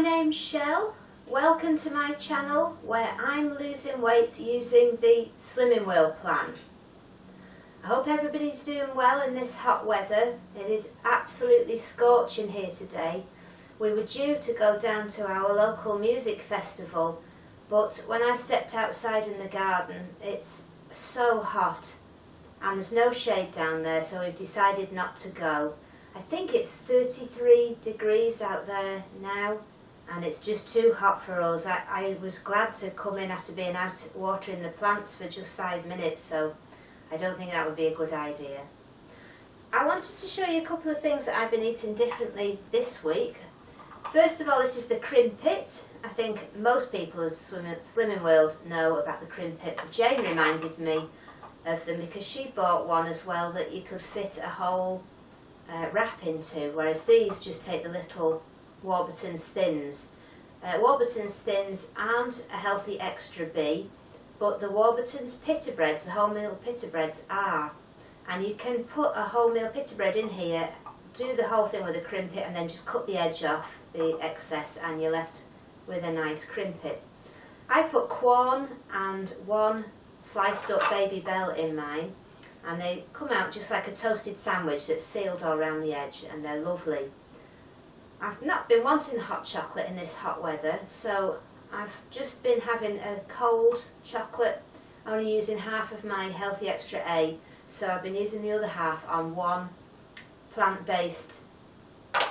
name's Shell. Welcome to my channel where I'm losing weight using the Slimming World plan. I hope everybody's doing well in this hot weather. It is absolutely scorching here today. We were due to go down to our local music festival, but when I stepped outside in the garden it's so hot and there's no shade down there, so we've decided not to go. I think it's 33 degrees out there now and it's just too hot for us. I was glad to come in after being out watering the plants for just 5 minutes, so I don't think that would be a good idea. I wanted to show you a couple of things that I've been eating differently this week. First of all, this is the Krimpit. I think most people at Slimming World know about the Krimpit. Jane reminded me of them because she bought one as well that you could fit a whole wrap into, whereas these just take the little Warburton's Thins. Warburton's Thins aren't a healthy extra B, but the Warburton's pita breads, the wholemeal pita breads, are. And you can put a wholemeal pita bread in here, do the whole thing with a Krimpit and then just cut the edge off, the excess, and you're left with a nice Krimpit. I put Quorn and one sliced up Baby Bell in mine, and they come out just like a toasted sandwich that's sealed all around the edge, and they're lovely. I've not been wanting hot chocolate in this hot weather, so I've just been having a cold chocolate, only using half of my Healthy Extra A, so I've been using the other half on one plant-based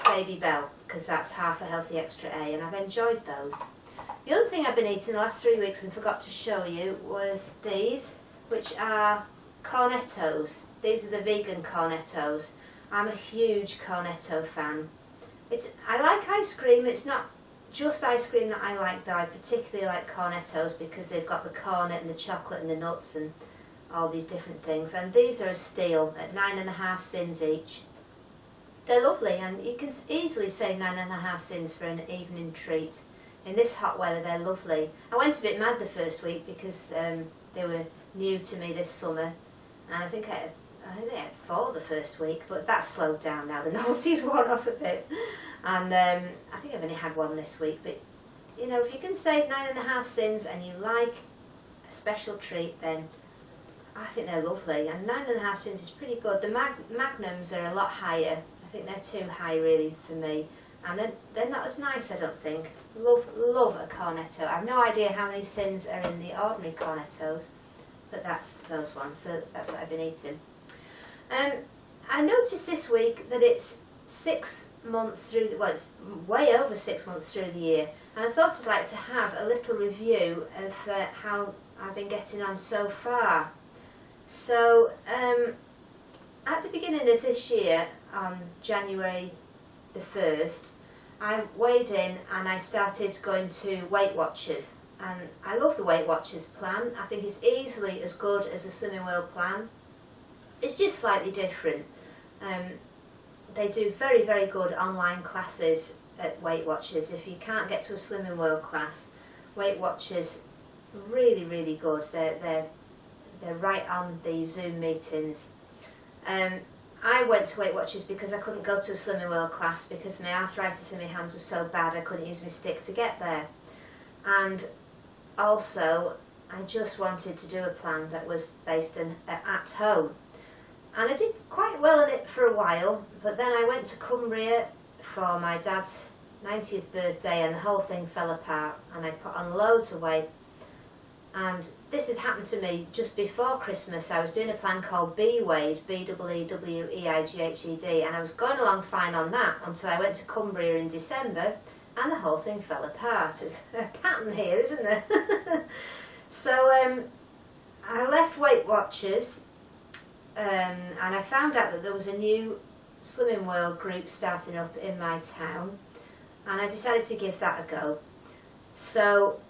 Baby Bell, because that's half a Healthy Extra A, and I've enjoyed those. The other thing I've been eating the last 3 weeks and forgot to show you was these, which are Cornettos. These are the vegan Cornettos. I'm a huge Cornetto fan. I like ice cream. It's not just ice cream that I like though. I particularly like Cornettos because they've got the cornet and the chocolate and the nuts and all these different things. And these are a steal at 9.5 cents each. They're lovely, and you can easily save 9.5 cents for an evening treat. In this hot weather they're lovely. I went a bit mad the first week because they were new to me this summer, and I think I had 4 the first week, but that's slowed down now. The novelty's worn off a bit, and I think I've only had 1 this week. But you know, if you can save 9.5 cents and you like a special treat, then I think they're lovely. And 9.5 cents is pretty good. The Magnums are a lot higher. I think they're too high really for me, and they're not as nice, I don't think. Love a Cornetto. I have no idea how many cents are in the ordinary Cornettos, but that's those ones, so that's what I've been eating. I noticed this week that it's 6 months through it's way over 6 months through the year, and I thought I'd like to have a little review of how I've been getting on so far. So at the beginning of this year, on January the 1st, I weighed in and I started going to Weight Watchers, and I love the Weight Watchers plan. I think it's easily as good as the Slimming World plan. It's just slightly different. They do very, very good online classes at Weight Watchers. If you can't get to a Slimming World class, Weight Watchers, really, really good. They're right on the Zoom meetings. I went to Weight Watchers because I couldn't go to a Slimming World class because my arthritis in my hands was so bad I couldn't use my stick to get there. And also, I just wanted to do a plan that was based at home. And I did quite well in it for a while, but then I went to Cumbria for my dad's 90th birthday and the whole thing fell apart and I put on loads of weight. And this had happened to me just before Christmas. I was doing a plan called B-Weighed, B-E-E-W-E-I-G-H-E-D, and I was going along fine on that until I went to Cumbria in December and the whole thing fell apart. There's a pattern here, isn't there? So I left Weight Watchers, and I found out that there was a new Slimming World group starting up in my town, and I decided to give that a go. So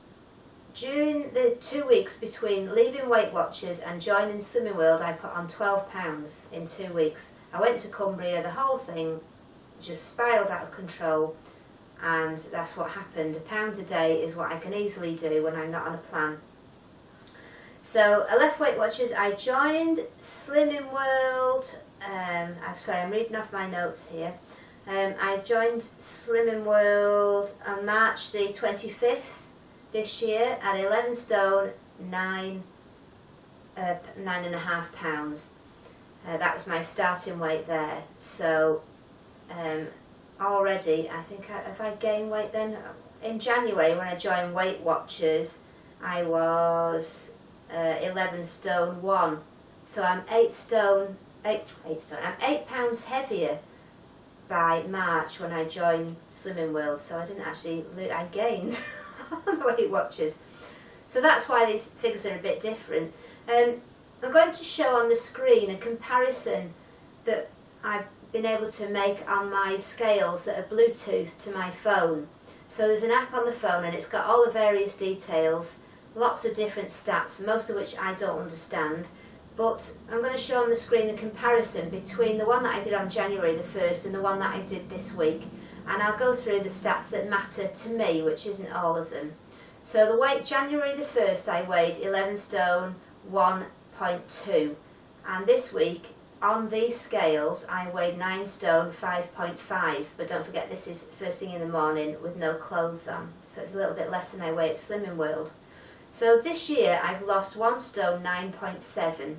during the 2 weeks between leaving Weight Watchers and joining Slimming World, I put on 12 pounds in 2 weeks. I went to Cumbria, the whole thing just spiralled out of control, and that's what happened. £1 a day is what I can easily do when I'm not on a plan. So I left Weight Watchers, I joined Slimming World, I'm reading off my notes here. I joined Slimming World on March the 25th this year at 11 stone 9.5 pounds. That was my starting weight there. So already I think if I gained weight then in January when I joined Weight Watchers I was 11 stone 1. So I'm 8 pounds heavier by March when I joined Slimming World. So I didn't actually I gained on the Weight Watchers. So that's why these figures are a bit different. I'm going to show on the screen a comparison that I've been able to make on my scales that are Bluetooth to my phone. So there's an app on the phone and it's got all the various details, lots of different stats, most of which I don't understand. But I'm going to show on the screen the comparison between the one that I did on January the 1st and the one that I did this week. And I'll go through the stats that matter to me, which isn't all of them. So the weight, January the 1st I weighed 11 stone 1.2. And this week on these scales I weighed 9 stone 5.5. But don't forget this is first thing in the morning with no clothes on. So it's a little bit less than I weigh at Slimming World. So this year I've lost 1 stone 9.7,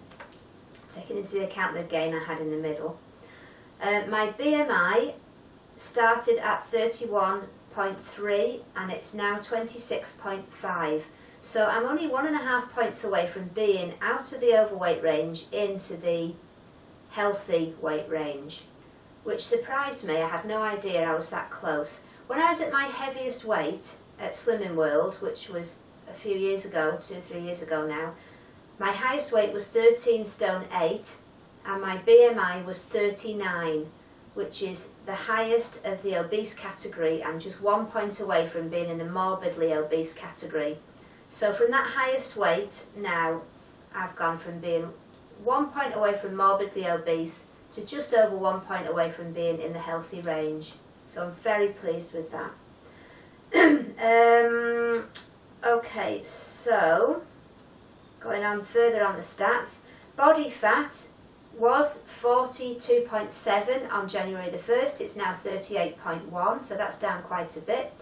taking into account the gain I had in the middle. My BMI started at 31.3 and it's now 26.5. So I'm only 1.5 points away from being out of the overweight range into the healthy weight range, which surprised me. I had no idea I was that close. When I was at my heaviest weight at Slimming World, which was a few years ago, 2-3 years ago now, my highest weight was 13 stone 8 and my BMI was 39, which is the highest of the obese category. I'm just 1 point away from being in the morbidly obese category. So from that highest weight now I've gone from being 1 point away from morbidly obese to just over 1 point away from being in the healthy range. So I'm very pleased with that. Okay, so going on further on the stats, body fat was 42.7 on January the 1st, it's now 38.1, so that's down quite a bit.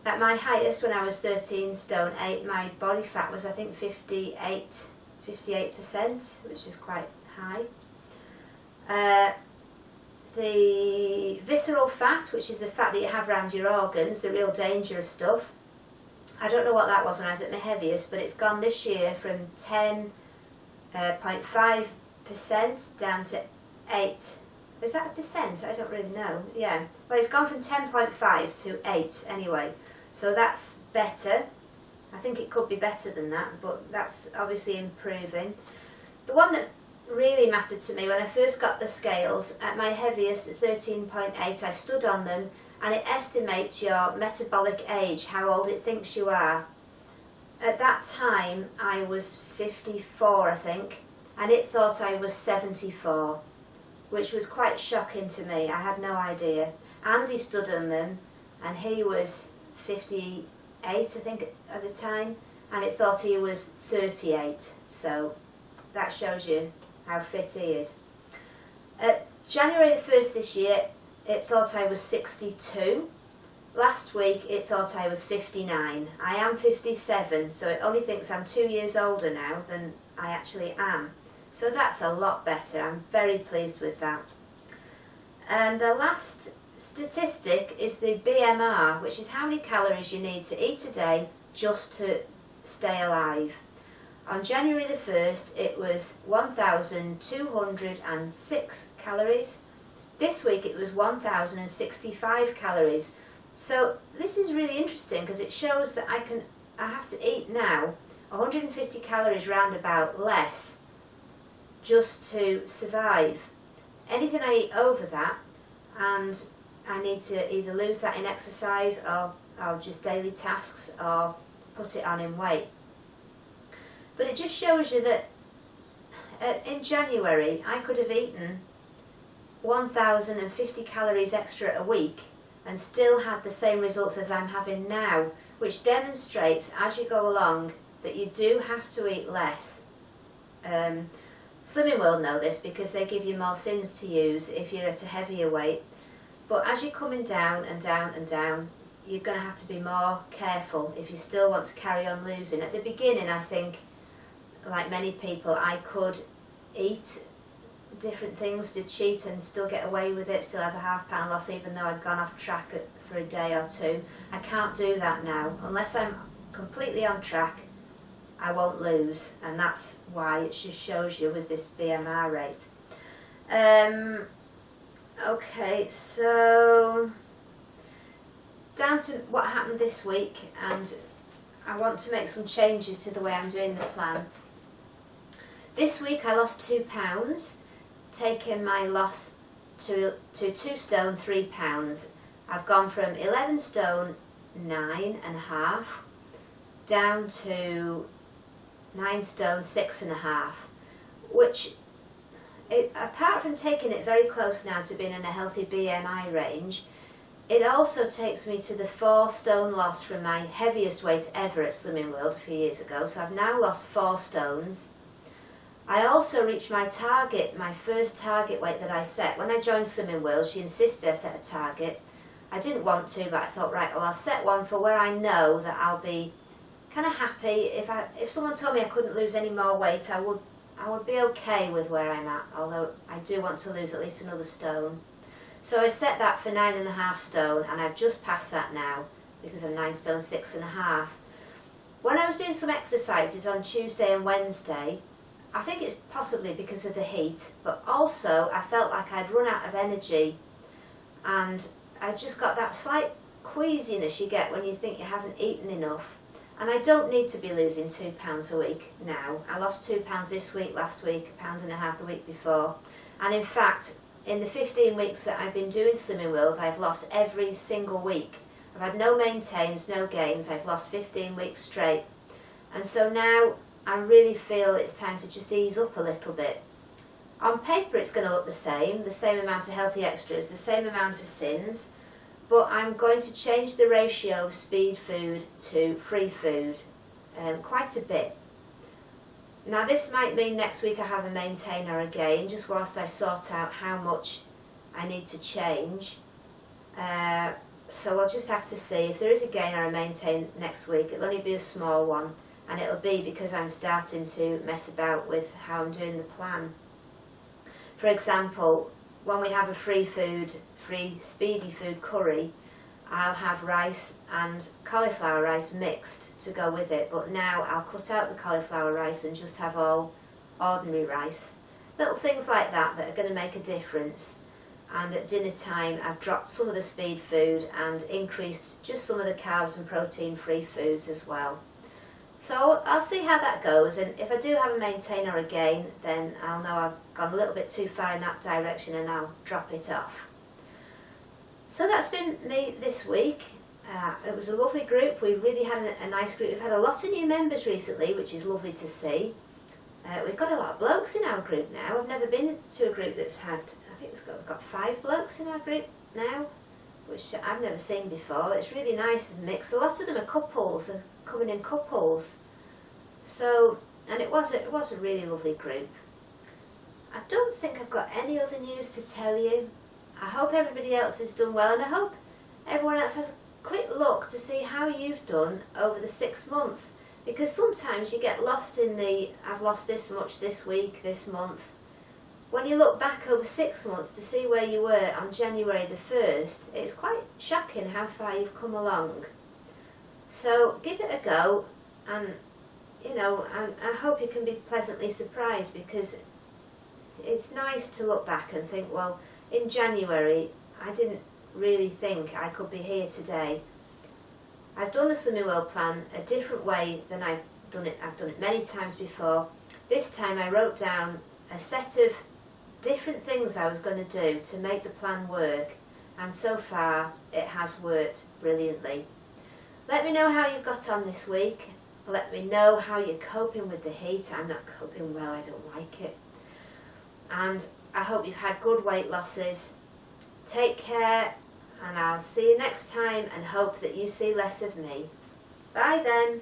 At my highest when I was 13 stone 8, my body fat was I think 58%, which is quite high. The visceral fat, which is the fat that you have around your organs, the real dangerous stuff, I don't know what that was when I was at my heaviest, but it's gone this year from 10.5% down to 8. Is that a percent? I don't really know. Yeah. Well, it's gone from 10.5 to 8 anyway. So that's better. I think it could be better than that, but that's obviously improving. The one that really mattered to me when I first got the scales, at my heaviest at 13.8, I stood on them and it estimates your metabolic age, how old it thinks you are. At that time I was 54 I think, and it thought I was 74, which was quite shocking to me. I had no idea. Andy stood on them and he was 58 I think at the time, and it thought he was 38, so that shows you how fit he is. At January the 1st this year it thought I was 62. Last week it thought I was 59. I am 57, so it only thinks I'm 2 years older now than I actually am. So that's a lot better. I'm very pleased with that. And the last statistic is the BMR, which is how many calories you need to eat a day just to stay alive. On January the 1st it was 1,206 calories. This week it was 1,065 calories. So this is really interesting because it shows that I have to eat now 150 calories roundabout less just to survive. Anything I eat over that, and I need to either lose that in exercise or just daily tasks or put it on in weight. But it just shows you that in January I could have eaten 1,050 calories extra a week and still have the same results as I'm having now, which demonstrates as you go along that you do have to eat less. Slimming World know this because they give you more sins to use if you're at a heavier weight. But as you're coming down and down and down, you're going to have to be more careful if you still want to carry on losing. At the beginning, I think, like many people, I could eat different things to cheat and still get away with it, still have a £0.5 loss even though I'd gone off track for a day or two. I can't do that now. Unless I'm completely on track, I won't lose, and that's why it just shows you with this BMR rate. Okay, so down to what happened this week, and I want to make some changes to the way I'm doing the plan. This week I lost £2, taking my loss to 2 stone 3 pounds. I've gone from 11 stone 9.5 down to 9 stone 6.5, which, apart from taking it very close now to being in a healthy BMI range, it also takes me to the 4 stone loss from my heaviest weight ever at Slimming World a few years ago. So I've now lost 4 stones. I also reached my target, my first target weight that I set. When I joined Slimming World, she insisted I set a target. I didn't want to, but I thought, right, well, I'll set one for where I know that I'll be kind of happy. If someone told me I couldn't lose any more weight, I would be okay with where I'm at, although I do want to lose at least another stone. So I set that for 9.5 stone, and I've just passed that now because I'm 9 stone 6.5. When I was doing some exercises on Tuesday and Wednesday, I think it's possibly because of the heat, but also I felt like I'd run out of energy, and I just got that slight queasiness you get when you think you haven't eaten enough. And I don't need to be losing £2 a week now. I lost £2 this week, last week, £1.5 the week before. And in fact, in the 15 weeks that I've been doing Slimming World, I've lost every single week. I've had no maintains, no gains. I've lost 15 weeks straight. And so now I really feel it's time to just ease up a little bit. On paper it's going to look the same amount of healthy extras, the same amount of sins, but I'm going to change the ratio of speed food to free food quite a bit. Now this might mean next week I have a maintainer again, just whilst I sort out how much I need to change. So I'll just have to see. If there is a gain or a maintain next week, it'll only be a small one, and it'll be because I'm starting to mess about with how I'm doing the plan. For example, when we have a free speedy food curry, I'll have rice and cauliflower rice mixed to go with it, but now I'll cut out the cauliflower rice and just have all ordinary rice. Little things like that that are going to make a difference. And at dinner time I've dropped some of the speed food and increased just some of the carbs and protein free foods as well. So I'll see how that goes, and if I do have a maintainer again, then I'll know I've gone a little bit too far in that direction and I'll drop it off. So that's been me this week. It was a lovely group. We really had a nice group. We've had a lot of new members recently, which is lovely to see. We've got a lot of blokes in our group now. I've never been to a group that's had, I think we've got 5 blokes in our group now, which I've never seen before. It's really nice and mixed. A lot of them are couples, are coming in couples. So, and it was a really lovely group. I don't think I've got any other news to tell you. I hope everybody else has done well, and I hope everyone else has a quick look to see how you've done over the 6 months, because sometimes you get lost in the I've lost this much this week, this month. When you look back over 6 months to see where you were on January the 1st, it's quite shocking how far you've come along. So give it a go, and you know, I hope you can be pleasantly surprised, because it's nice to look back and think, well, in January I didn't really think I could be here today. I've done the Slimming World plan a different way than I've done it many times before. This time I wrote down a set of different things I was going to do to make the plan work, and so far it has worked brilliantly. Let me know how you got on this week. Let me know how you're coping with the heat. I'm not coping well, I don't like it. And I hope you've had good weight losses. Take care, and I'll see you next time, and hope that you see less of me. Bye then.